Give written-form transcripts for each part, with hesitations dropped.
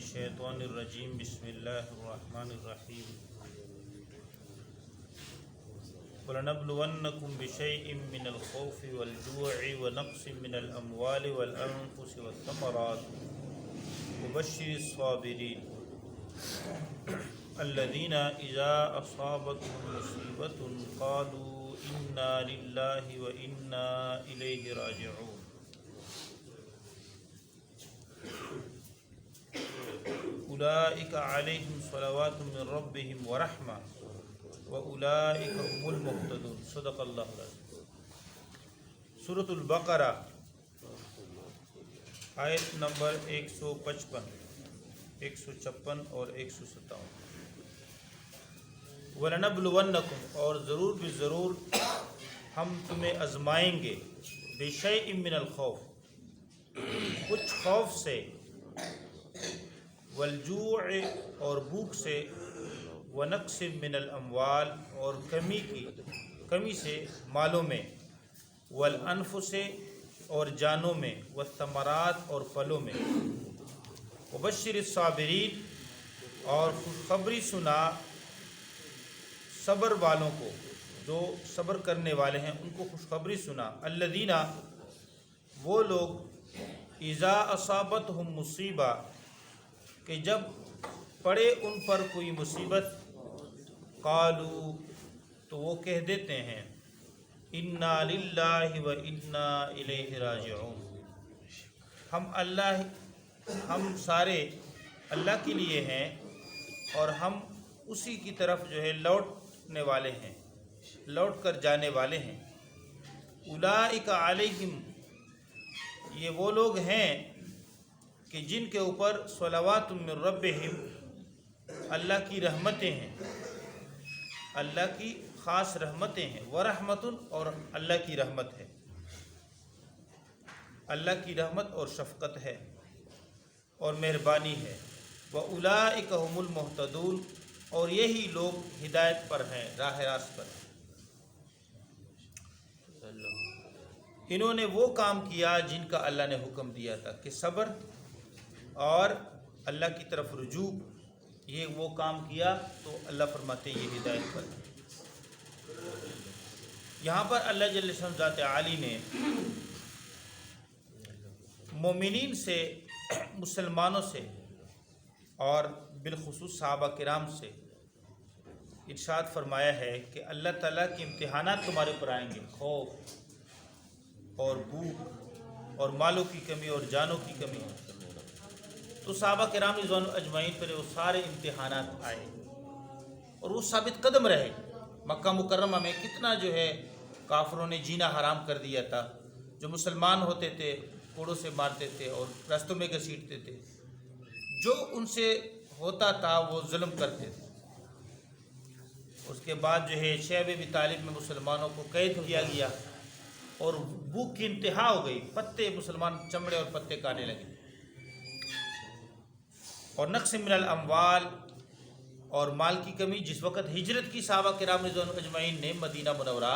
الشیطان الرجیم بسم اللہ الرحمن الرحیم وَلَنَبْلُوَنَّكُمْ بِشَيْءٍ مِّنَ الْخَوْفِ وَالْجُوعِ وَنَقْصٍ مِّنَ الْأَمْوَالِ وَالْأَنفُسِ وَالثَّمَرَاتِ وَبَشِّرِ الصَّابِرِينَ الَّذِينَ إِذَا أَصَابَتْهُم مُّصِيبَةٌ قَالُوا إِنَّا لِلَّهِ وَإِنَّا إِلَيْهِ رَاجِعُونَ اولئک علیہم صلوات من ربہم ورحمہ واولئک هم المہتدون۔ صدق اللہ العظیم۔ سورۃ البقرہ آیت نمبر 155، 156 اور 157۔ وَلَنَبْلُوَنَّكُمْ، اور ضرور بھی ضرور ہم تمہیں آزمائیں گے، بِشَيْءٍ مِّنَ الْخَوْفِ، کچھ خوف سے، والجوع، اور بھوک سے، ونقص من الاموال، اور کمی سے مالوں میں، والانفس، اور جانوں میں، والثمرات، اور پھلوں میں، وبشر الصابرین، اور خوشخبری سنا صبر والوں کو، جو صبر کرنے والے ہیں ان کو خوشخبری سنا۔ الذین، وہ لوگ، اذا اصابتہم مصیبہ، کہ جب پڑے ان پر کوئی مصیبت، قالوا، تو وہ کہہ دیتے ہیں، انا للہ و انا الیہ راجعون، ہم سارے اللہ کے لیے ہیں اور ہم اسی کی طرف جو ہے لوٹنے والے ہیں، لوٹ کر جانے والے ہیں۔ اولئک علیہم، یہ وہ لوگ ہیں کہ جن کے اوپر صلوات من ربہم، اللہ کی رحمتیں ہیں، اللہ کی خاص رحمتیں ہیں، ورحمۃ، اور اللہ کی رحمت ہے، اللہ کی رحمت اور شفقت ہے اور مہربانی ہے۔ وَأُولَئِكَ هُمُ الْمُهْتَدُونَ، اور یہی لوگ ہدایت پر ہیں، راہ راست پر ہیں۔ انہوں نے وہ کام کیا جن کا اللہ نے حکم دیا تھا کہ صبر اور اللہ کی طرف رجوع، یہ وہ کام کیا تو اللہ فرماتے ہیں یہ ہدایت پر ہے۔ یہاں پر اللہ جل شانہ ذات عالی نے مومنین سے، مسلمانوں سے، اور بالخصوص صحابہ کرام سے ارشاد فرمایا ہے کہ اللہ تعالیٰ کے امتحانات تمہارے اوپر آئیں گے، خوف اور بھوک اور مالوں کی کمی اور جانوں کی کمی۔ تو صحابہ کرام رضوان اجمعین پر وہ سارے امتحانات آئے اور وہ ثابت قدم رہے۔ مکہ مکرمہ میں کتنا جو ہے کافروں نے جینا حرام کر دیا تھا، جو مسلمان ہوتے تھے کوڑوں سے مارتے تھے اور راستوں میں گھسیٹتے تھے، جو ان سے ہوتا تھا وہ ظلم کرتے تھے۔ اس کے بعد جو ہے شیب ابی طالب میں مسلمانوں کو قید کیا گیا اور بھوک کی انتہا ہو گئی، پتے مسلمان چمڑے اور پتے کھانے لگے۔ اور نقص من الاموال، اور مال کی کمی، جس وقت ہجرت کی صحابہ کرام رضوان اجمعین نے مدینہ منورہ،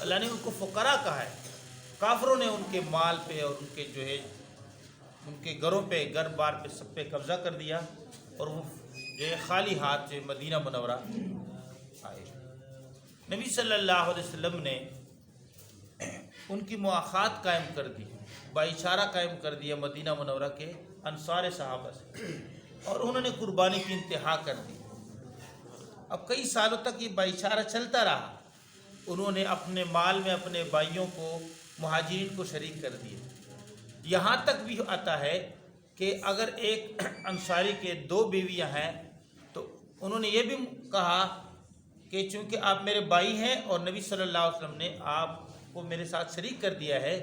اللہ نے ان کو فقراء کہا ہے۔ کافروں نے ان کے مال پہ اور ان کے جو ہے ان کے گھروں پہ، گھر بار پہ، سب پہ قبضہ کر دیا اور وہ جو ہے خالی ہاتھ جو مدینہ منورہ آئے۔ نبی صلی اللہ علیہ وسلم نے ان کی مواخات قائم کر دی، بھائی چارہ قائم کر دیا مدینہ منورہ کے انصار صحابہ سے، اور انہوں نے قربانی کی انتہا کر دی۔ اب کئی سالوں تک یہ بھائی چارہ چلتا رہا، انہوں نے اپنے مال میں اپنے بھائیوں کو، مہاجرین کو شریک کر دیا۔ یہاں تک بھی آتا ہے کہ اگر ایک انصاری کے 2 بیویاں ہیں تو انہوں نے یہ بھی کہا کہ چونکہ آپ میرے بھائی ہیں اور نبی صلی اللہ علیہ وسلم نے آپ کو میرے ساتھ شریک کر دیا ہے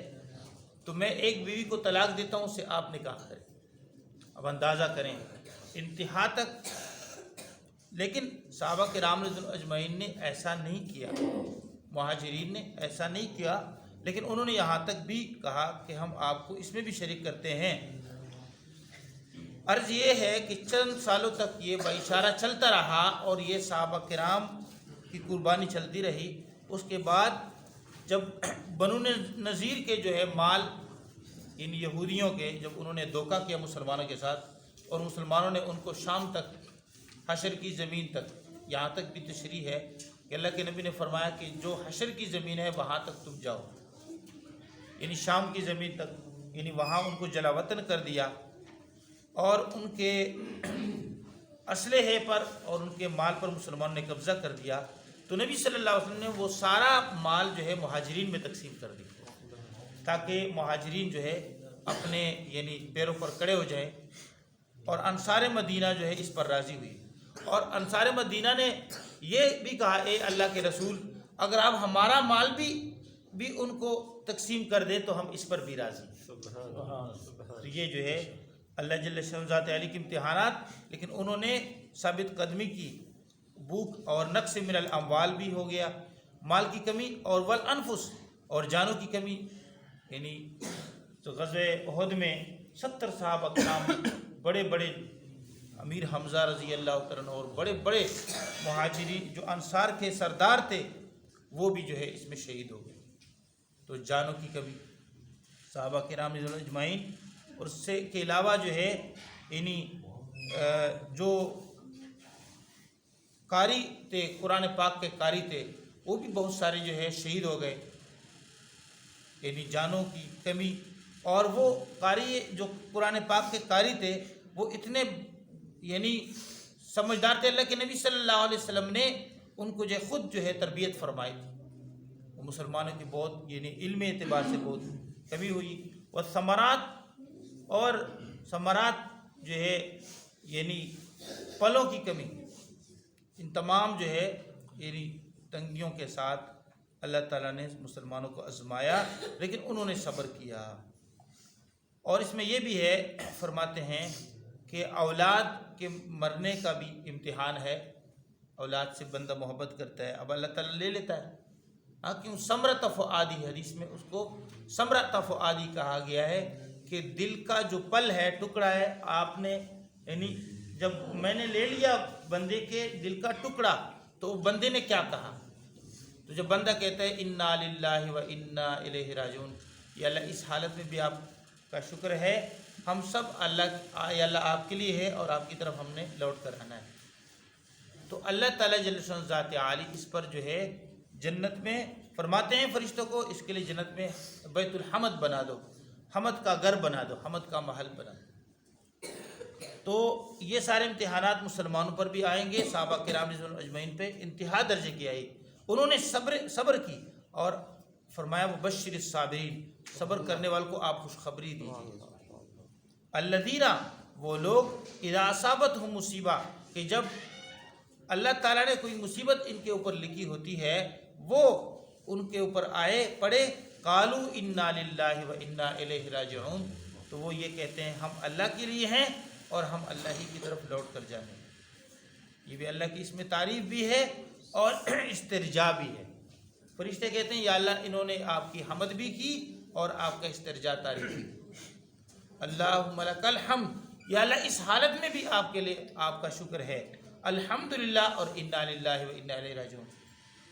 تو میں ایک بیوی کو طلاق دیتا ہوں، اسے آپ نکاح کریں۔ اب اندازہ کریں انتہا تک، لیکن صحابہ کرام رضوان اجمعین نے ایسا نہیں کیا، مہاجرین نے ایسا نہیں کیا، لیکن انہوں نے یہاں تک بھی کہا کہ ہم آپ کو اس میں بھی شریک کرتے ہیں۔ عرض یہ ہے کہ چند سالوں تک یہ بھائی چارہ چلتا رہا اور یہ صحابہ کرام کی قربانی چلتی رہی۔ اس کے بعد جب بنو نذیر کے جو ہے مال، ان یہودیوں کے، جب انہوں نے دھوکہ کیا مسلمانوں کے ساتھ، اور مسلمانوں نے ان کو شام تک، حشر کی زمین تک، یہاں تک بھی تشریح ہے کہ اللہ کے نبی نے فرمایا کہ جو حشر کی زمین ہے وہاں تک تم جاؤ، یعنی شام کی زمین تک، یعنی وہاں ان کو جلا وطن کر دیا اور ان کے اسلحے پر اور ان کے مال پر مسلمانوں نے قبضہ کر دیا. تو نبی صلی اللہ علیہ وسلم نے وہ سارا مال جو ہے مہاجرین میں تقسیم کر دیا تاکہ مہاجرین جو ہے اپنے یعنی پیروں پر کھڑے ہو جائیں. اور انصار مدینہ جو ہے اس پر راضی ہوئی، اور انصار مدینہ نے یہ بھی کہا اے اللہ کے رسول اگر آپ ہمارا مال بھی ان کو تقسیم کر دیں تو ہم اس پر بھی راضی. تو یہ جو ہے اللہ جل شان ذات علی کے امتحانات، لیکن انہوں نے ثابت قدمی کی. بھوک اور نقص من الاموال بھی ہو گیا، مال کی کمی، اور والانفس اور جانوں کی کمی. یعنی تو غزوہ احد میں 70 صحابہ کرام، بڑے بڑے امیر حمزہ رضی اللہ تعالیٰ عنہ اور بڑے بڑے مہاجرین جو انصار کے سردار تھے وہ بھی جو ہے اس میں شہید ہو گئے. تو جانوں کی کمی صحابہ کرام رضی اللہ اجمعین. اور اس سے کے علاوہ جو ہے یعنی جو قاری تھے، قرآن پاک کے قاری تھے، وہ بھی بہت سارے جو ہے شہید ہو گئے، یعنی جانوں کی کمی. اور وہ قاری جو قرآن پاک کے قاری تھے وہ اتنے یعنی سمجھدار تھے، اللہ کے نبی صلی اللہ علیہ وسلم نے ان کو جو خود جو ہے تربیت فرمائی تھی. وہ مسلمانوں کی بہت یعنی علم اعتبار سے بہت کمی ہوئی. اور ثمرات جو ہے یعنی پھلوں کی کمی، ان تمام جو ہے یعنی تنگیوں کے ساتھ اللہ تعالیٰ نے مسلمانوں کو آزمایا، لیکن انہوں نے صبر کیا. اور اس میں یہ بھی ہے، فرماتے ہیں کہ اولاد کے مرنے کا بھی امتحان ہے. اولاد سے بندہ محبت کرتا ہے، اب اللہ تعالیٰ لے لیتا ہے. کیوں ثمرۃ فؤادی، حدیث میں اس کو ثمرۃ فؤادی کہا گیا ہے کہ دل کا جو پل ہے، ٹکڑا ہے، آپ نے یعنی جب میں نے لے لیا بندے کے دل کا ٹکڑا تو بندے نے کیا کہا. تو جب بندہ کہتا ہے انا للہ و انا الیہ راجعون، یا اللہ اس حالت میں بھی آپ کا شکر ہے، ہم سب یا اللہ آپ کے لیے ہے اور آپ کی طرف ہم نے لوٹ کر آنا ہے. تو اللہ تعالیٰ جل شان ذات عالی اس پر جو ہے جنت میں فرماتے ہیں فرشتوں کو اس کے لیے جنت میں بیت الحمد بنا دو، حمد کا گھر بنا دو، حمد کا محل بنا دو. تو یہ سارے امتحانات مسلمانوں پر بھی آئیں گے. صحابہ کرام رضی اللہ اجمعین پہ انتہا درجے کی آئی، انہوں نے صبر کی اور فرمایا وبشر الصابرین، صبر کرنے والوں کو آپ خوشخبری دیجیے. الذین، وہ لوگ اذا اصابتہم مصیبہ، کہ جب اللہ تعالیٰ نے کوئی مصیبت ان کے اوپر لکھی ہوتی ہے وہ ان کے اوپر آئے پڑے، قالوا انا للہ و انا الیہ راجعون، تو وہ یہ کہتے ہیں ہم اللہ کے لیے ہیں اور ہم اللہ ہی کی طرف لوٹ کر جائیں گے. یہ بھی اللہ کی اس میں تعریف بھی ہے اور استرجاع بھی ہے. فرشتے کہتے ہیں یا اللہ انہوں نے آپ کی حمد بھی کی اور آپ کا استرجاع تعریف کی. اللہم لک الحمد، یا اللہ اس حالت میں بھی آپ کے لیے آپ کا شکر ہے. الحمدللہ اور انا للہ و انا الیہ راجعون.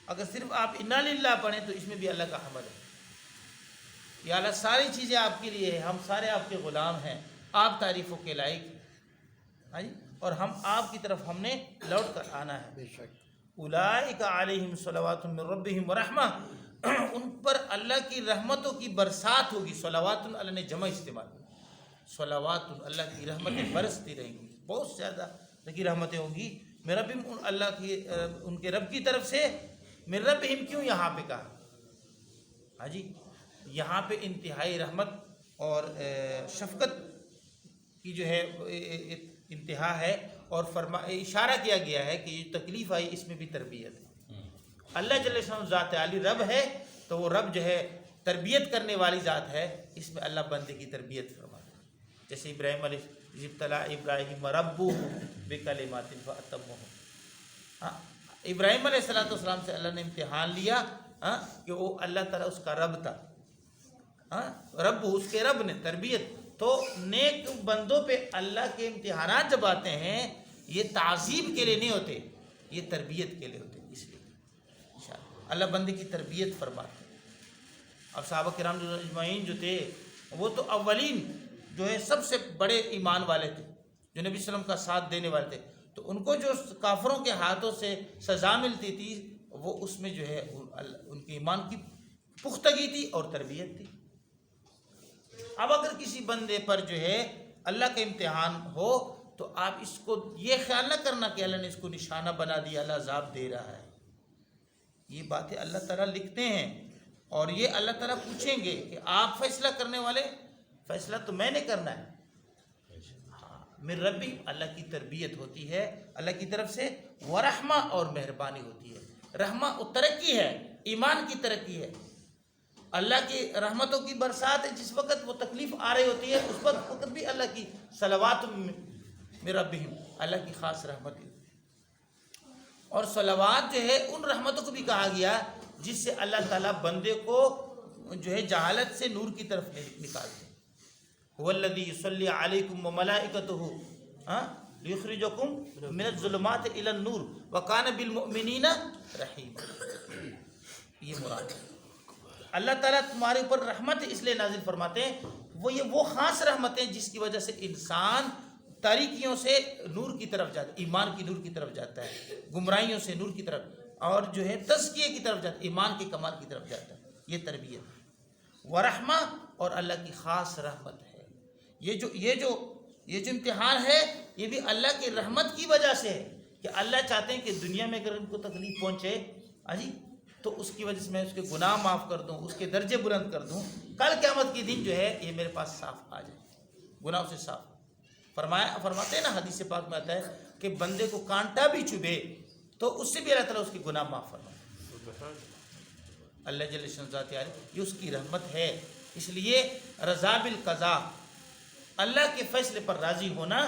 اگر صرف آپ انا للہ پڑھیں تو اس میں بھی اللہ کا حمد ہے. یا اللہ ساری چیزیں آپ کے لیے ہیں، ہم سارے آپ کے غلام ہیں، آپ تعریفوں کے لائق ہیں، اور ہم آپ کی طرف ہم نے لوٹ کر آنا ہے. بے شک. اولئک علیہم صلوات من ربہم ورحمہ، ان پر اللہ کی رحمتوں کی برسات ہوگی. صلوات اللہ نے جمع استعمال، صلوات اللہ کی رحمتیں برستی رہیں گی، بہت زیادہ کی رحمتیں ہوں گی. من ربہم، اللہ کی ان کے رب کی طرف سے. من ربہم کیوں یہاں پہ کہا؟ ہاں جی، یہاں پہ انتہائی رحمت اور شفقت کی جو ہے انتہا ہے، اور اشارہ کیا گیا ہے کہ یہ تکلیف آئی اس میں بھی تربیت ہے. اللہ جل شانہ ذات عالی رب ہے تو وہ رب جو ہے تربیت کرنے والی ذات ہے. اس میں اللہ بندے کی تربیت فرماتا ہے. جیسے ابراہیم علیہ ابتلا ابراہیم ربہ بکلمات فاتمہم، ابراہیم علیہ السلام سے اللہ نے امتحان لیا کہ وہ اللہ تعالیٰ اس کا رب تھا، رب اس کے رب نے تربیت. تو نیک بندوں پہ اللہ کے امتحانات جب آتے ہیں یہ تعذیب کے لیے نہیں ہوتے، یہ تربیت کے لیے ہوتے. اس لیے اللہ بندے کی تربیت فرماتے ہیں. اب صحابہ کرام اجمعین جو تھے وہ تو اولین جو ہے سب سے بڑے ایمان والے تھے، جو نبی صلی اللہ علیہ وسلم کا ساتھ دینے والے تھے، تو ان کو جو کافروں کے ہاتھوں سے سزا ملتی تھی وہ اس میں جو ہے ان کے ایمان کی پختگی تھی اور تربیت تھی۔ اب اگر کسی بندے پر جو ہے اللہ کا امتحان ہو تو آپ اس کو یہ خیال نہ کرنا کہ اللہ نے اس کو نشانہ بنا دیا، اللہ عذاب دے رہا ہے۔ یہ باتیں اللہ تعالیٰ لکھتے ہیں اور یہ اللہ تعالیٰ پوچھیں گے کہ آپ فیصلہ کرنے والے، فیصلہ تو میں نے کرنا ہے۔ من ربی، اللہ کی تربیت ہوتی ہے اللہ کی طرف سے، ورحمہ اور مہربانی ہوتی ہے۔ رحمہ ترقی ہے، ایمان کی ترقی ہے، اللہ کی رحمتوں کی برسات ہے۔ جس وقت وہ تکلیف آ رہی ہوتی ہے اس وقت بھی اللہ کی صلوات من ربہم، اللہ کی خاص رحمت ہے۔ اور صلوات جو ہے ان رحمتوں کو بھی کہا گیا جس سے اللہ تعالیٰ بندے کو جو ہے جہالت سے نور کی طرف نکالتے ہیں۔ هو الذی یصلی علیکم وملائکتہ لیخرجکم من الظلمات الی النور وکان بالمؤمنین رحیما۔ یہ مراد ہے، اللہ تعالیٰ تمہارے اوپر رحمت اس لیے نازل فرماتے ہیں، وہ خاص رحمتیں جس کی وجہ سے انسان تاریکیوں سے نور کی طرف جاتا ہے، ایمان کی نور کی طرف جاتا ہے، گمراہیوں سے نور کی طرف، اور جو ہے تزکیے کی طرف جاتا ہے، ایمان کے کمال کی طرف جاتا ہے۔ یہ تربیت ورحمہ اور اللہ کی خاص رحمت ہے۔ یہ جو امتحان ہے یہ بھی اللہ کی رحمت کی وجہ سے ہے کہ اللہ چاہتے ہیں کہ دنیا میں اگر ان کو تکلیف پہنچے تو اس کی وجہ سے میں اس کے گناہ معاف کر دوں، اس کے درجے بلند کر دوں، کل قیامت کے دن جو ہے یہ میرے پاس صاف آ جائے، گناہوں سے صاف۔ فرماتے ہیں نا، حدیث پاک میں آتا ہے کہ بندے کو کانٹا بھی چبھے تو اس سے بھی اللہ تعالیٰ اس کے گناہ معاف فرمائے۔ اللہ جل ذات عالی یہ اس کی رحمت ہے۔ اس لیے رضا بالقضاء، اللہ کے فیصلے پر راضی ہونا،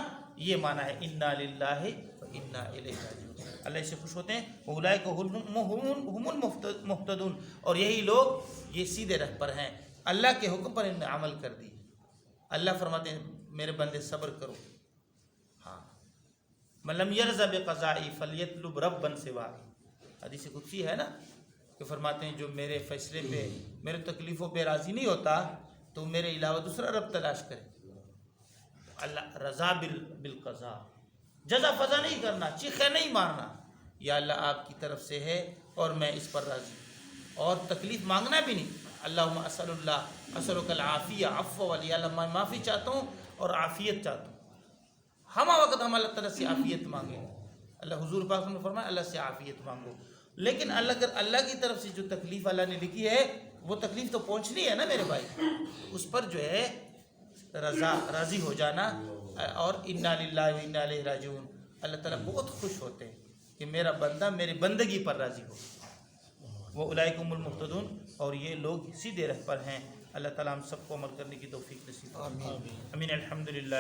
یہ معنی ہے انا للہ و انا الیہ راجعون۔ اللہ اس سے خوش ہوتے ہیں، اولئک هم المہتدون، اور یہی لوگ یہ سیدھے راہ پر ہیں، اللہ کے حکم پر انہوں نے عمل کر دی۔ اللہ فرماتے ہیں میرے بندے صبر کرو، ہاں، من لم یرضى بقضائی فلیطلب ربا سوائی، حدیث قدسی ہے نا، کہ فرماتے ہیں جو میرے فیصلے پہ، میرے تکلیفوں پہ راضی نہیں ہوتا تو میرے علاوہ دوسرا رب تلاش کرے۔ اللہ رضا بالقضاء، جزا فضا نہیں کرنا، چیخے نہیں مارنا، یا اللہ آپ کی طرف سے ہے اور میں اس پر راضی، اور تکلیف مانگنا بھی نہیں۔ اللہم اسألک العافیہ، عفو والی، یا اللہ میں معافی چاہتا ہوں اور عافیت چاہتا ہوں۔ ہم وقت ہم اللہ تعالیٰ سے عافیت مانگیں، اللہ حضور پاک نے فرمایا اللہ سے عافیت مانگو، لیکن اللہ کی طرف سے جو تکلیف اللہ نے لکھی ہے وہ تکلیف تو پہنچنی ہے نا میرے بھائی، اس پر جو ہے راضی ہو جانا، اور انا للہ و انا الیہ راجعون۔ اللہ تعالیٰ بہت خوش ہوتے ہیں کہ میرا بندہ میری بندگی پر راضی ہو۔ وہ اولئک هم المہتدون، اور یہ لوگ سیدھے راہ پر ہیں۔ اللہ تعالیٰ ہم سب کو عمل کرنے کی توفیق نصیب فرمائے، آمین۔ الحمدللہ۔